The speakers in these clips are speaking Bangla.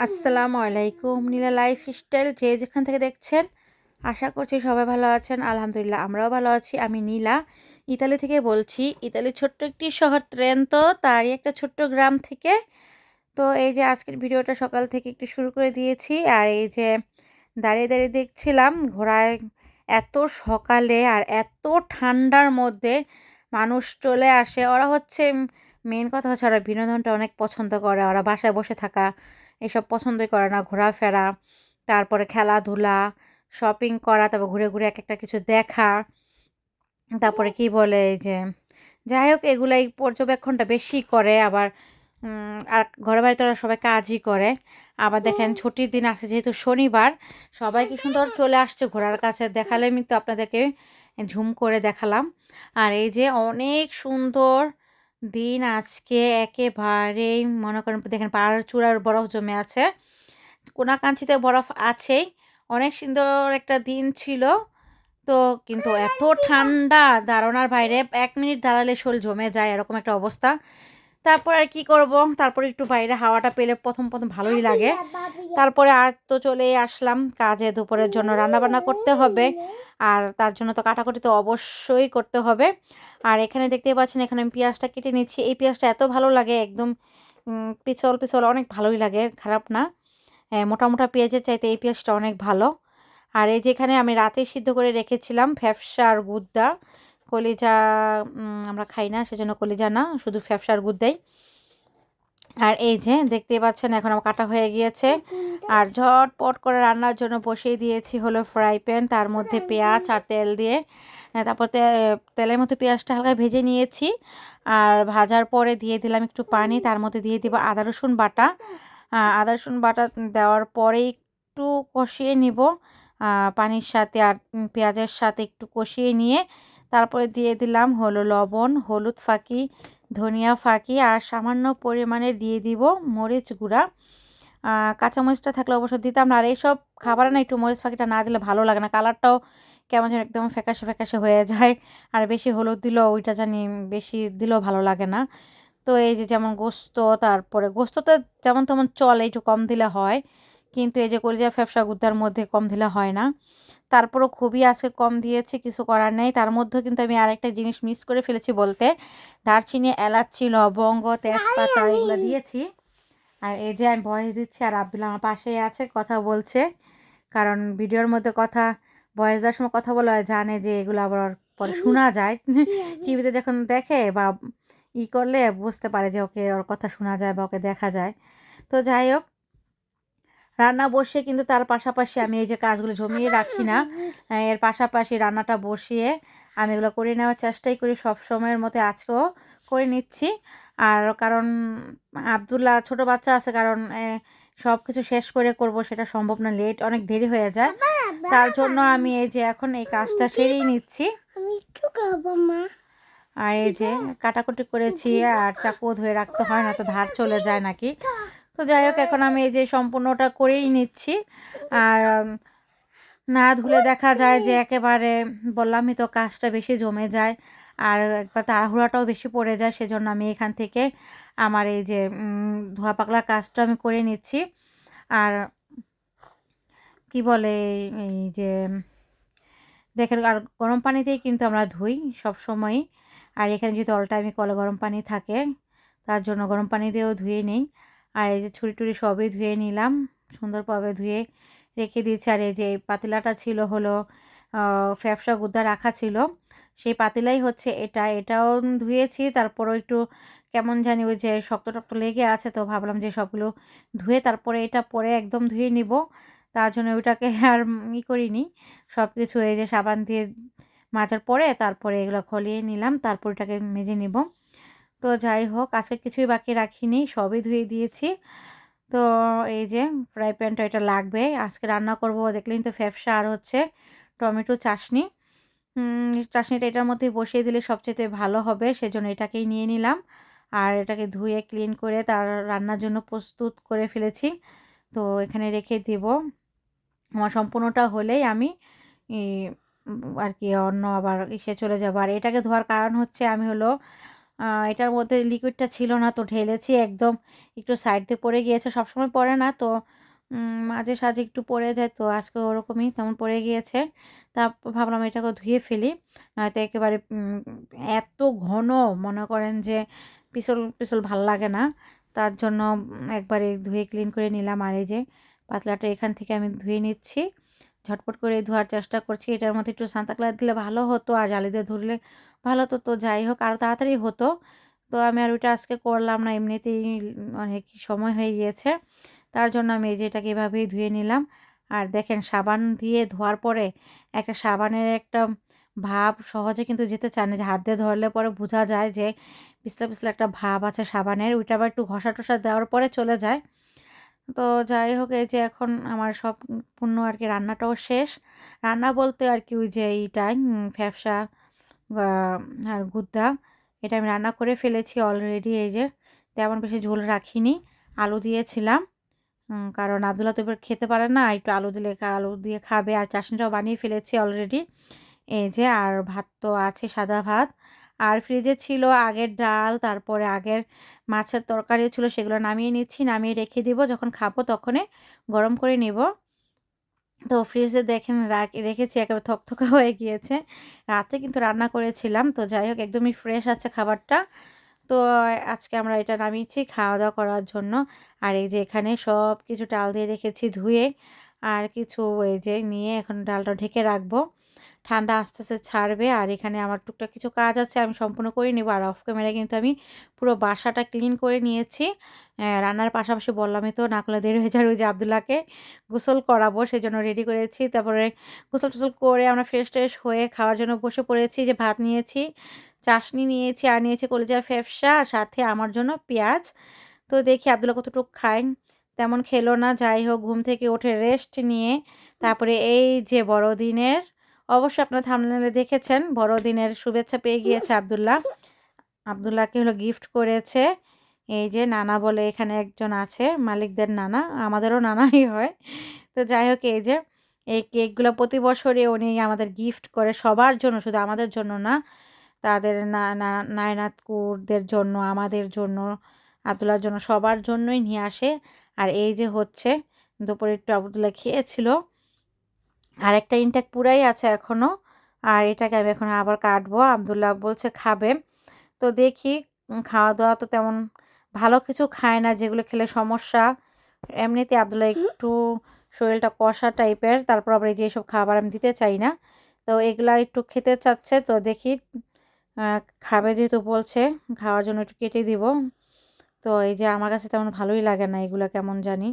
আসসালামু আলাইকুম নীলা লাইফস্টাইল যে যেখান থেকে দেখছেন আশা করছি সবাই ভালো আছেন। আলহামদুলিল্লাহ আমরাও ভালো আছি। আমি নীলা ইতালি থেকে বলছি। ইতালির ছোট্ট একটি শহর ত্রেন্তো, তারই একটা ছোট্ট গ্রাম থেকে। তো এই যে আজকের ভিডিওটা সকাল থেকে একটু শুরু করে দিয়েছি। আর এই যে দাঁড়িয়ে দাঁড়িয়ে দেখছিলাম ঘোড়ায় এত সকালে আর এত ঠান্ডার মধ্যে মানুষ চলে আসে। ওরা হচ্ছে মেন কথা হচ্ছে ওরা বিনোদনটা অনেক পছন্দ করে। ওরা বাসায় বসে থাকা এসব পছন্দই করে না। ঘোরাফেরা, তারপরে খেলাধুলা, শপিং করা, তারপর ঘুরে ঘুরে এক একটা কিছু দেখা, তারপরে কি বলে এই যে যাই হোক এগুলাই পর্যবেক্ষণটা বেশি করে। আবার আর ঘরে বাড়িতে ওরা সবাই কাজই করে। আবার দেখেন ছুটির দিন আছে যেহেতু শনিবার, সবাই কি সুন্দর চলে আসছে ঘোড়ার কাছে। দেখালাম তো আপনাদেরকে, ঝুম করে দেখালাম। আর এই যে অনেক সুন্দর দিন আজকে, একেবারেই মনে করেন দেখেন পাহাড়ের চূড়ার বরফ জমে আছে, কোনাকাঞ্চিতে বরফ আছেই। অনেক সুন্দর একটা দিন ছিল। তো কিন্তু এত ঠান্ডা ধারণার বাইরে, ১ মিনিট দাঁড়ালে শরীর জমে যায় এরকম একটা অবস্থা। তারপর আর কি করব, তারপরে একটু বাইরে হাওয়াটা পেলে প্রথম ভালোই লাগে। তারপরে আর তো চলেই আসলাম কাজে। দুপুরের জন্য রান্নাবান্না করতে হবে, আর তার জন্য তো কাটাকুটি তো অবশ্যই করতে হবে। আর এখানে দেখতেই পাচ্ছেন, এখানে আমি পেঁয়াজটা কেটে নিচ্ছি। এই পেঁয়াজটা এত ভালো লাগে, একদম পিছল পিছল, অনেক ভালোই লাগে, খারাপ না। মোটা মোটা পেঁয়াজের চাইতে এই পেঁয়াজটা অনেক ভালো। আর এই যেখানে আমি রাতে সিদ্ধ করে রেখেছিলাম ফ্যাপসা আর গুদ্দা, কলিজা আমরা খাই না, সেজন্য কলিজা না, শুধু ফ্যাপসা আর গুদ্দাই। আর এই যে দেখতেই পাচ্ছেন এখন আমার কাটা হয়ে গিয়েছে। আর ঝটপট করে রান্নার জন্য বসিয়ে দিয়েছি হলো ফ্রাই প্যান, তার মধ্যে পেঁয়াজ আর তেল দিয়ে, তারপর তেলের মধ্যে পেঁয়াজটা হালকা ভেজে নিয়েছি। আর ভাজার পরে দিয়ে দিলাম একটু পানি, তার মধ্যে দিয়ে দিব আদা রসুন বাটা। আদা রসুন বাটা দেওয়ার পরে একটু কষিয়ে নিব পানির সাথে, আর পেঁয়াজের সাথে একটু কষিয়ে নিয়ে তারপরে দিয়ে দিলাম হলো লবণ, হলুদ ফাঁকি, ধনিয়া ফাঁকি, আর সামান্য পরিমাণে দিয়ে দিব মরিচ গুঁড়া। কাঁচামরিচটা থাকলে অবশ্য দিতাম না। আর এইসব খাবারে না একটু মরিচ ফাঁকিটা না দিলে ভালো লাগে না, কালারটাও কেমন যেন একদম ফ্যাকাশে ফ্যাকাশে হয়ে যায়। আর বেশি হলুদ দিলেও ওইটা জানি বেশি দিলেও ভালো লাগে না। তো এই যে যেমন গোস্ত, তারপরে গোস্ততে যেমন তেমন চলে, একটু কম দিলে হয়, কিন্তু এই যে কলিজা ফ্যাপসা গুদ্দার মধ্যে কম দিলে হয় না। তারপরও খুবই আজকে কম দিয়েছি, কিছু করার নেই। তার মধ্যেও কিন্তু আমি আরেকটা জিনিস মিস করে ফেলেছি বলতে, দারচিনি, এলাচি, লবঙ্গ, তেজপাতা এগুলো দিয়েছি। আর এই যে আমি ভয়েস দিচ্ছি, আর আব্দুল্লাহ আমার পাশেই আছে, কথা বলছে। কারণ ভিডিওর মধ্যে কথা, ভয়েস দেওয়ার সময় কথা বলা হয়, জানে যে এগুলো আবার পরে শোনা যায়। টিভিতে যখন দেখে বা করলে বুঝতে পারে যে ওকে ওর কথা শোনা যায় বা ওকে দেখা যায়। তো যাই হোক, রান্না বসিয়ে কিন্তু তার পাশাপাশি আমি এই যে কাজগুলো জমিয়ে রাখি না, এর পাশাপাশি রান্নাটা বসিয়ে আমি এগুলো করে নেওয়ার চেষ্টাই করি সব সময়ের মতো, আজকেও করে নিচ্ছি। আর কারণ আব্দুল্লাহ ছোট বাচ্চা আছে, কারণ সব কিছু শেষ করে করব সেটা সম্ভব না, লেট অনেক দেরি হয়ে যায়। তার জন্য আমি এই যে এখন এই কাজটা সেরেই নিচ্ছি। আর এই যে কাটাকুটি করেছি, আর চাকুও ধুয়ে রাখতে হয় না তো ধার চলে যায় নাকি। তো যাই হোক এখন আমি এই যে সম্পূর্ণটা করেই নিচ্ছি। আর না ধুলে দেখা যায় যে একেবারে, বললামই তো, কাজটা বেশি জমে যায়, আর একবার তাড়াহুড়াটাও বেশি পড়ে যায়। সেজন্য আমি এখান থেকে আমার এই যে ধোয়া পাকলার কাজটা আমি করে নিচ্ছি। আর কি বলে এই যে দেখেন, আর গরম পানিতেই কিন্তু আমরা ধুই সবসময়ই। আর এখানে যেহেতু অল টাইমই কলে গরম পানি থাকে, তার জন্য গরম পানি দিয়েও ধুয়ে নেই। আর এই যে ছুরি টুরি সবই ধুয়ে নিলাম, সুন্দরভাবে ধুয়ে রেখে দিয়েছি। আর এই যে এই পাতিলাটা ছিল হলো ফ্যাপসা গুদ্দা রাখা ছিল, সেই পাতিলাই হচ্ছে এটা, এটাও ধুয়েছি। তারপরও একটু কেমন জানি ওই যে শক্ত টক্ত লেগে আছে, তো ভাবলাম যে সবগুলো ধুয়ে তারপরে এটা পরে একদম ধুয়ে নিব। তার জন্য ওইটাকে আর করিনি। সব কিছু এই যে সাবান দিয়ে মাজার পরে তারপরে এগুলো খলিয়ে নিলাম, তারপর এটাকে মেজে নিব। তো যাই হোক আজকে কিছুই বাকি রাখিনি, সবই ধুয়ে দিয়েছি। তো এই যে ফ্রাই প্যানটা এটা লাগবে, আজকে রান্না করব দেখলেন তো ফ্যাপসা আর হচ্ছে টমেটো চাশনি। চাশনিটা এটার মধ্যে বসিয়ে দিলে সবচেয়ে ভালো হবে, সেজন্য এটাকেই নিয়ে নিলাম। আর এটাকে ধুয়ে ক্লিন করে তার রান্নার জন্য প্রস্তুত করে ফেলেছি। তো এখানে রেখে দেব। আমার সম্পূর্ণটা হলেই আমি আর কি অন্য আবার চলে যাবো। আর এটাকে ধোয়ার কারণ হচ্ছে আমি হলো এটার মধ্যে লিকুইডটা ছিল না, তো ঢেলেছি একদম একটু সাইড দিয়ে পড়ে গিয়েছে। সবসময় পড়ে না তো, মাঝে সাঝে একটু পড়ে যায়, তো আজকে ওরকমই তেমন পড়ে গিয়েছে। তারপর ভাবলাম এটাকে ধুয়ে ফেলি, নয়তো একেবারে এত ঘন মনে করেন যে পিছল পিছল ভাল লাগে না। তার জন্য একবারে ধুয়ে ক্লিন করে নিলাম। আর এই যে পাতলাটা এখান থেকে আমি ধুয়ে নিচ্ছি, ঝটপট করে ধোয়ার চেষ্টা করছি। এটার মধ্যে একটু সান্তা কালার দিলে ভালো হতো, আর জালি দিয়ে ধরলে ভালো হতো। তো যাই হোক, আরও তাড়াতাড়ি হতো। তো আমি আর ওইটা আজকে করলাম না, এমনিতেই অনেক সময় হয়ে গিয়েছে। তার জন্য আমি এই যে এটাকে এভাবেই ধুয়ে নিলাম। আর দেখেন সাবান দিয়ে ধোয়ার পরে একটা সাবানের একটা ভাব সহজে কিন্তু যেতে চায় না, যে হাত দিয়ে ধরলে পরে বোঝা যায় যে পিছলা পিছলা একটা ভাব আছে সাবানের, ওইটা আবার একটু ঘষা টষা দেওয়ার পরে চলে যায়। তো যাই হোক, এই যে এখন আমার সম্পূর্ণ আর কি রান্নাটাও শেষ। রান্না বলতে আর কি ওই যে এইটাই ফ্যাপসা আর গুদ্দা, এটা আমি রান্না করে ফেলেছি অলরেডি। এই যে তেমন বেশি ঝোল রাখিনি, আলু দিয়েছিলাম। কারণ আব্দুল্লাহ তো এবার খেতে পারে না, একটু আলু দিলে আলু দিয়ে খাবে। আর চাটনিটাও বানিয়ে ফেলেছি অলরেডি। এই যে আর ভাত তো আছে, সাদা ভাত। আর ফ্রিজে ছিল আগের ডাল, তারপরে আগের মাছের তরকারিও ছিল, সেগুলো নামিয়ে নিচ্ছি। নামিয়ে রেখে দিব, যখন খাবো তখনই গরম করে নিব। তো ফ্রিজে দেখেন রেখেছি, একেবারে থকথকা হয়ে গিয়েছে। রাতে কিন্তু রান্না করেছিলাম, তো যাই হোক একদমই ফ্রেশ আছে খাবারটা। তো আজকে আমরা এটা নামিয়েছি খাওয়া দাওয়া করার জন্য। আর এই যে এখানে সব কিছু ডাল দিয়ে রেখেছি ধুয়ে, আর কিছু এই যে নিয়ে এখন ডালটা ঢেকে রাখবো। ঠান্ডা আস্তে আস্তে ছাড়বে। আর এখানে আমার টুকটাক কিছু কাজ আছে, আমি সম্পূর্ণ করে নেবো। আর অফ ক্যামেরায় কিন্তু আমি পুরো বাসাটা ক্লিন করে নিয়েছি। রান্নার পাশাপাশি বললামই তো, না করলে দেরি হয়ে যাবে। ওই যে আব্দুল্লাহকে গোসল করাবো, সেজন্য রেডি করেছি। তারপরে গোসল টোসল করে আমরা ফ্রেশ ট্রেশ হয়ে খাওয়ার জন্য বসে পড়েছি। যে ভাত নিয়েছি, চাশনি নিয়েছি, আর নিয়েছি কলিজা ফ্যাপসা, আর সাথে আমার জন্য পেঁয়াজ। তো দেখি আব্দুল্লাহ কতটুকু খায়, তেমন খেলো না। যাই হোক, ঘুম থেকে উঠে রেস্ট নিয়ে তারপরে এই যে বড়দিনের, অবশ্যই আপনার থাম্বনেলে দেখেছেন, বড়দিনের শুভেচ্ছা পেয়ে গিয়েছে আব্দুল্লাহ। আব্দুল্লাহকে হলো গিফট করেছে। এই যে নানা বলে এখানে একজন আছে, মালিকদের নানা, আমাদেরও নানাই হয়। তো যাই হোক, এই যে এই কেকগুলো প্রতি বছরই উনি আমাদের গিফট করে, সবার জন্য, শুধু আমাদের জন্য না, তাদের নায়নাতকুরদের জন্য, আমাদের জন্য, আব্দুল্লাহর জন্য, সবার জন্যই নিয়ে আসে। আর এই যে হচ্ছে দুপুরে একটু আব্দুল্লাহ খেয়েছিল, আর একটা ইনটেক পুরাই আছে এখনো। আর এটাকে আমি এখন আবার কাটবো, আব্দুল্লাহ বলছে খাবে। তো দেখি, খাওয়া দাওয়া তো তেমন ভালো কিছু খায় না, যেগুলো খেলে সমস্যা। এমনিতে আব্দুল্লাহ একটু শরীরটা কষা টাইপের, তারপর আবার এই যে এইসব খাবার আমি দিতে চাই না। তো এগুলা একটু খেতে চাচ্ছে, তো দেখি খাবে যেহেতু বলছে, খাওয়ার জন্য একটু কেটে দিব। তো এই যে আমার কাছে তেমন ভালোই লাগে না এগুলা, কেমন জানি।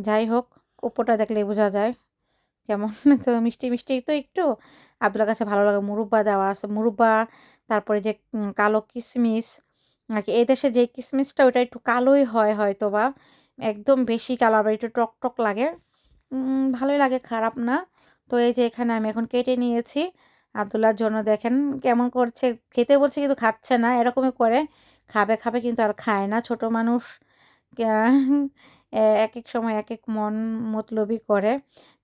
যাই হোক, উপরটা দেখলেই বোঝা যায় কেমন। তো মিষ্টি মিষ্টি তো একটু আব্দুল্লাহর কাছে ভালো লাগে। মুরব্বা দেওয়া আছে, মুরব্বা, তারপরে যে কালো কিশমিশ, আর কি এই দেশে যে কিশমিশটা ওটা একটু কালোই হয় হয়তোবা, একদম বেশি কালো, আবার একটু টক টক লাগে। ভালোই লাগে, খারাপ না। তো এই যে এখানে আমি এখন কেটে নিয়েছি আব্দুল্লাহর জন্য। দেখেন কেমন করছে, খেতে বলছে কিন্তু খাচ্ছে না, এরকমই করে। খাবে খাবে কিন্তু আর খায় না, ছোট মানুষ। এক এক সময় এক এক মন মতলবি করে।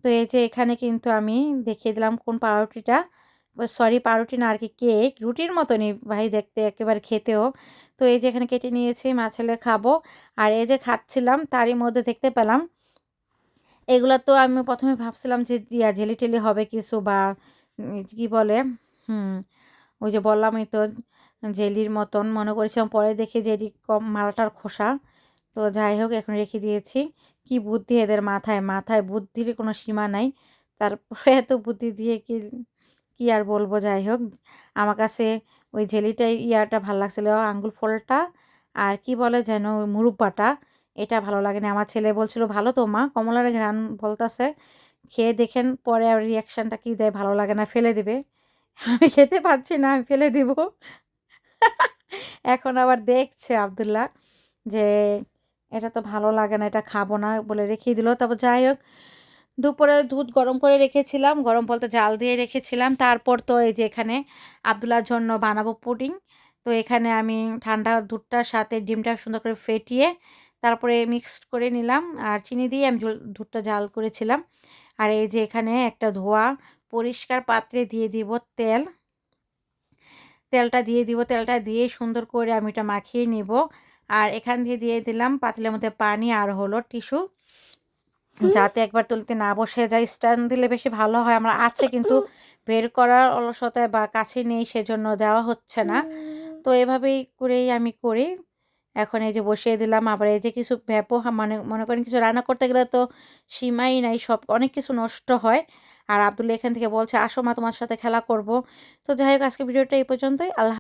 তো এই যে এখানে কিন্তু আমি দেখিয়ে দিলাম কোন পাউরুটিটা, সরি পাউরুটি না আর কি, কেক রুটির মতনই ভাই দেখতে, একেবারে খেতেও। তো এই যে এখানে কেটে নিয়েছি, মা ছেলে খাবো। আর এই যে খাচ্ছিলাম, তারই মধ্যে দেখতে পেলাম এগুলা। তো আমি প্রথমে ভাবছিলাম যে জেলি টেলি হবে কিছু, বা কি বলে, হুম, ওই যে বললামই তো, জেলির মতন মনে করেছিলাম, পরে দেখি যে এটি কম মালটার খোসা। তো যাই হোক, এখন রেখে দিয়েছি। কি বুদ্ধি এদের মাথায়, মাথায় বুদ্ধির কোনো সীমা নাই। তারপরে এত বুদ্ধি দিয়ে কি, কি আর বলবো। যাই হোক, আমার কাছে ওই জেলিটা ইয়াটা ভালো লাগছিল, আঙ্গুল ফলটা, আর কি বলে যেন ওই মুরব্বাটা, এটা ভালো লাগেনি। আমার ছেলে বলছিল ভালো তো মা, কমলার ঘ্রাণ বলতাছে। খেয়ে দেখেন পরে আর রিয়াকশানটা কি দেয়, ভালো লাগে না, ফেলে দিবে। আমি খেতে পারছি না, আমি ফেলে দিব। এখন আবার দেখছে আব্দুল্লাহ যে এটা তো ভালো লাগে না, এটা খাবো না বলে রেখে দিল। তারপর যাই হোক, দুপুরে দুধ গরম করে রেখেছিলাম, গরম বলতে জাল দিয়ে রেখেছিলাম। তারপর তো এই যে এখানে আব্দুল্লাহর জন্য বানাবো পুডিং। তো এখানে আমি ঠান্ডা দুধটার সাথে ডিমটা সুন্দর করে ফেটিয়ে তারপরে মিক্সড করে নিলাম, আর চিনি দিয়ে আমি দুধটা জাল করেছিলাম। আর এই যে এখানে একটা ধোয়া পরিষ্কার পাত্রে দিয়ে দিব তেল। তেলটা দিয়ে দিব, তেলটা দিয়ে সুন্দর করে আমি এটা মাখিয়ে নিব। আর এখান দিয়ে দিলাম পাতিলের মধ্যে পানি আর হলো টিস্যু, যাতে একবার তুলতে না বসে যায়। স্ট্যান্ড দিলে বেশি ভালো হয়, আমার আছে কিন্তু বের করার অলসতায় বা কাছে নেই, সেজন্য দেওয়া হচ্ছে না। তো এভাবেই করেই আমি করি। এখন এই যে বসিয়ে দিলাম, আবার এই যে কিছু মানে মনে করেন কিছু রান্না করতে গেলে তো সীমাই নাই, সব অনেক কিছু নষ্ট হয়। আর আব্দুল্লাহ এখান থেকে বলছে আসো মা তোমার সাথে খেলা করব। তো যাই হোক, আজকে ভিডিওটা এই পর্যন্তই। আল্লাহ